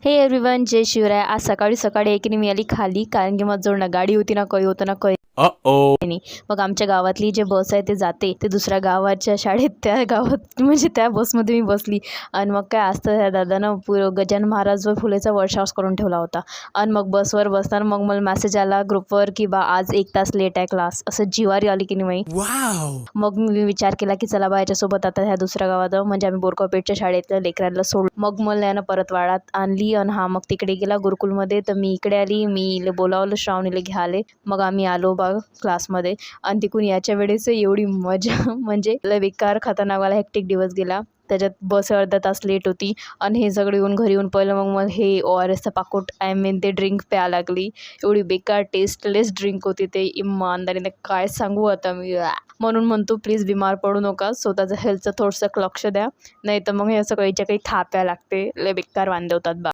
हे एव्हरीवन, जय शिवराय. आज सकाळी सकाळी एकीने मी आली खाली, कारण की माझं ना गाडी होती ना काही होतं ना काही नाही. मग आमच्या गावातली जे बस आहे ते जाते ते दुसऱ्या गावाच्या शाळेत, त्या गावात म्हणजे त्या बसमध्ये मी बसली. आणि मग काय असतं, त्या दादानं गजानन महाराज व फुलेचा वर्कशॉप करून ठेवला होता. आणि मग बसवर बसताना मग मला मेसेज आला ग्रुपवर की बा आज 1 तास लेट आहे क्लास. असं जिवारी आली की नाही. मग मी विचार केला की चला बा याच्यासोबत आता ह्या दुसऱ्या गावात म्हणजे आम्ही बोरगावपेठच्या शाळेतल्या लेकरांना सोडलं. मग मला यानं परत वाडात आणली आणि हा मग तिकडे गेला गुरुकुलमध्ये. तर मी इकडे आली, मी बोलावलं श्रावणीला घ्याले. मग आम्ही आलो बा क्लासमध्ये. आणि तिकून याच्या वेळेस एवढी मजा म्हणजे लय बेकार खतरनाकवाला हेक्टिक दिवस गेला. त्याच्यात बस अर्धा तास लेट होती. आणि हे सगळे येऊन घरी येऊन पहिलं मग मला हे ORSचं पाकोट ते ड्रिंक प्यायला लागली. एवढी बेकार टेस्टलेस ड्रिंक होती ते, इमानदारीने काय सांगू आता मी. म्हणून म्हणतो प्लीज बिमार पडू नका, स्वतःचं हेल्थचं थोडंसं लक्ष द्या, नाही तर मग हे असं काहीच्या काही थाप्या लागते, लय बेकार वांदे होतात बा.